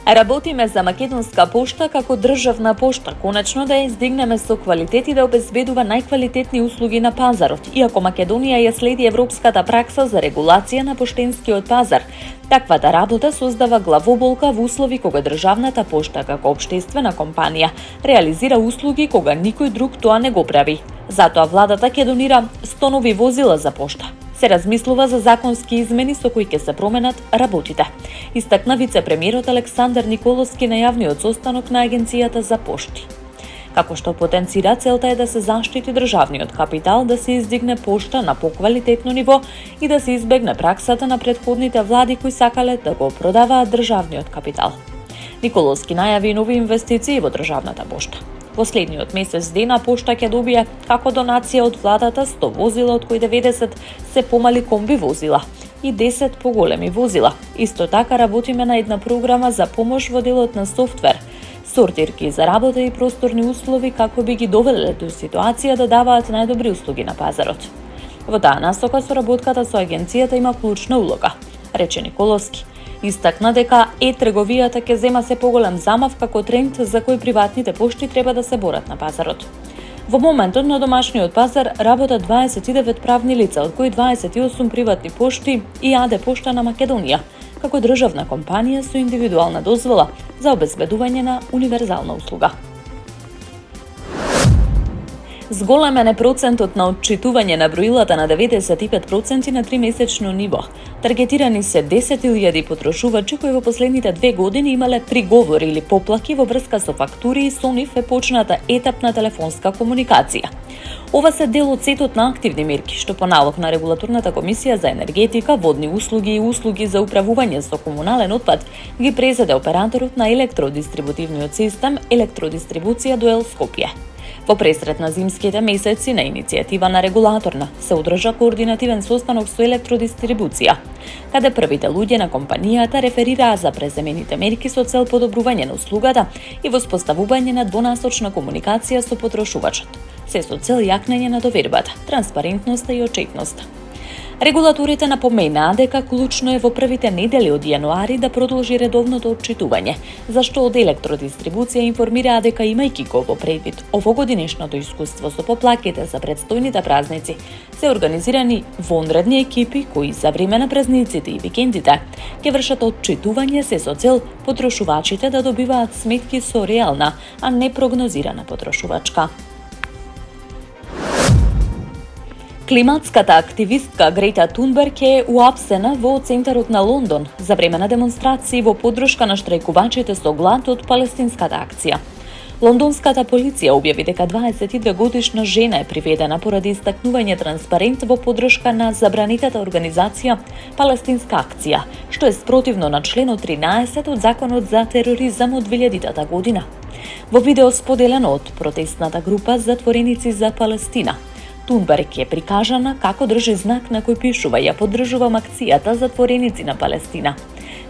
Работиме за македонска пошта како државна пошта, конечно да ја издигнеме со квалитет и да обезбедува најквалитетни услуги на пазарот, иако Македонија ја следи европската пракса за регулација на поштенскиот пазар. Таквата работа создава главоболка во услови кога државната пошта како општествена компанија реализира услуги кога никој друг тоа не го прави. Затоа владата ќе донира 100 нови возила за пошта. Се размислува за законски измени со кои ќе се променат работите. Истакна вице-премиерот Александар Николовски на јавниот состанок на Агенцијата за пошти. Како што потенцира, целта е да се заштити државниот капитал, да се издигне пошта на поквалитетно ниво и да се избегне праксата на претходните влади кои сакале да го продаваат државниот капитал. Николовски најави нови инвестиции во државната пошта. Последниот месец дена пошта ќе добие како донација од владата 100 возила, од кои 90 се помали комби возила и 10 поголеми возила. Исто така работиме на една програма за помош во делот на софтвер, сортирки за работа и просторни услови како би ги довеле до ситуација да даваат најдобри услуги на пазарот. Во таа насока соработката со агенцијата има клучна улога, рече Николовски. Истакна дека трговијата ќе зема се поголем замав како тренд за кој приватните пошти треба да се борат на пазарот. Во моментот на домашниот пазар работат 29 правни лица, од кои 28 приватни пошти и АД Пошта на Македонија, како државна компанија со индивидуална дозвола за обезбедување на универзална услуга. Зголемен е процентот на отчитување на броилата на 95% на 3-месечно ниво. Таргетирани се 10.000 потрошувачи кои во последните 2 години имале приговори или поплаки во врска со фактури и со нив е почната етапна телефонска комуникација. Ова се дел од сетот на активни мерки, што по налог на Регулаторната комисија за енергетика, водни услуги и услуги за управување со комунален отпад ги презеде операторот на електродистрибутивниот систем Електродистрибуција до Ел Скопје. Во пресред на зимските месеци на иницијатива на регулаторна се одржа координативен состанок со електродистрибуција, каде првите луѓе на компанијата реферираа за преземените мерки со цел подобрување на услугата и воспоставување на двонасочна комуникација со потрошувачот, се со цел јакнење на довербата, транспарентноста и отчетноста. Регулаторите напоменаа дека клучно е во првите недели од јануари да продолжи редовното отчитување, зашто од електродистрибуција информираа дека имајќи го во предвид овогодинешното искуство со поплаките за предстојните празници, се организирани вонредни екипи кои за време на празниците и викендите ќе вршат отчитување се со цел потрошувачите да добиваат сметки со реална, а не прогнозирана потрошувачка. Климатската активистка Грета Тунберг е уапсена во центарот на Лондон за време на демонстрации во поддршка на штрајкувачите со глад од палестинската акција. Лондонската полиција објави дека 22-годишна жена е приведена поради истакнување транспарент во поддршка на забранетата организација Палестинска акција, што е спротивно на членот 13 од Законот за тероризам од 2000 година. Во видео споделено од протестната група Затвореници за Палестина, Тунберг е прикажана како држи знак на кој пишува ја поддржувам акцијата Затвореници на Палестина.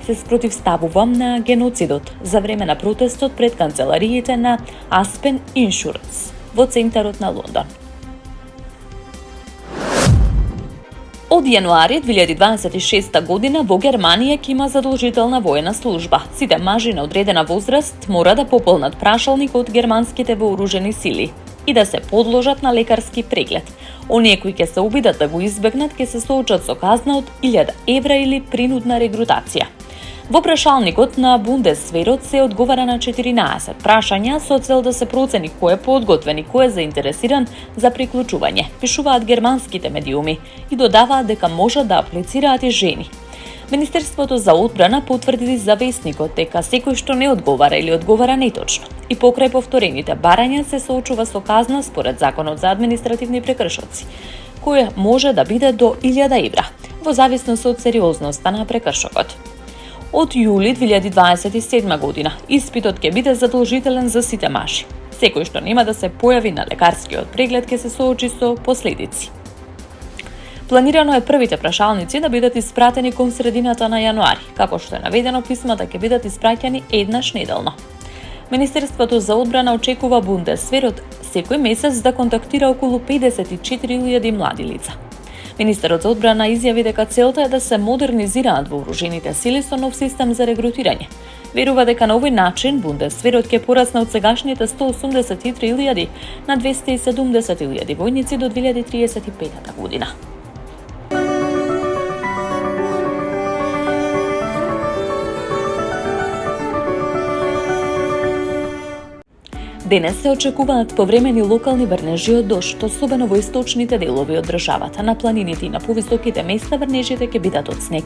Се спротивставувам на геноцидот за време на протестот пред канцелариите на Aspen Insurance во центарот на Лондон. Од јануари 2026 година во Германија ќе има задолжителна воена служба. Сите мажи на одредена возраст мора да пополнат прашалник од германските вооружени сили и да се подложат на лекарски преглед. Оние кои ќе се обидат да го избегнат ќе се соочат со казна од 1000 евра или принудна регрутација. Во прашалникот на Бундесверот се одговара на 14 прашања со цел да се процени кој е подготвен и кој е заинтересиран за приклучување, пишуваат германските медиуми и додаваат дека можат да аплицираат и жени. Министерството за одбрана потврди за весникот дека секој што не одговара или одговара неточно и покрај повторените барања се соочува со казна според Законот за административни прекршоци, која може да биде до 1000 евра, во зависност од сериозноста на прекршокот. Од јули 2027 година испитот ќе биде задолжителен за сите мажи. Секој што нема да се појави на лекарскиот преглед ќе се соочи со последици. Планирано е првите прашалници да бидат испратени кон средината на јануари, како што е наведено писмата ќе бидат испраќани еднаш неделно. Министерството за одбрана очекува Бундесверот секој месец да контактира околу 54.000 млади лица. Министерот за одбрана изјави дека целта е да се модернизираат вооружените сили со нов систем за регрутирање, Верува дека на овој начин Бундесверот ќе порасне од сегашните 183.000 на 270.000 војници до 2035 година. Денес се очекуваат повремени локални врнежи од дожд, особено во источните делови од државата. На планините и на повисоките места врнежите ќе бидат од снег.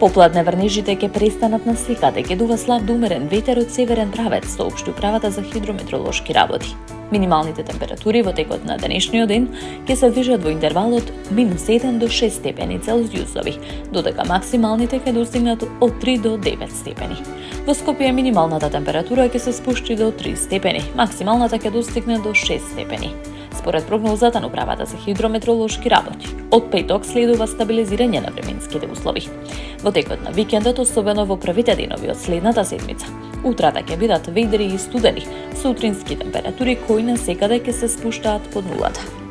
Попладне врнежите ќе престанат насекаде, ќе дува слаб до умерен ветер од северен правец, соопшти управата за хидрометеоролошки работи. Минималните температури во текот на денешниот ден ќе се движат во интервалот -1 до 6 степени Целзиусови, додека максималните ќе достигнат од 3 до 9 степени. Во Скопје минималната температура ќе се спушти до 3 степени, максималната ќе достигне до 6 степени. Според прогнозата на управата за хидрометеоролошки работи, од петок следува стабилизирање на временските услови. Во текот на викендот, особено во првите денови од следната седмица, утрата ќе бидат ведри и студени, со утрински температури кои насекаде ќе се спуштаат под нулата.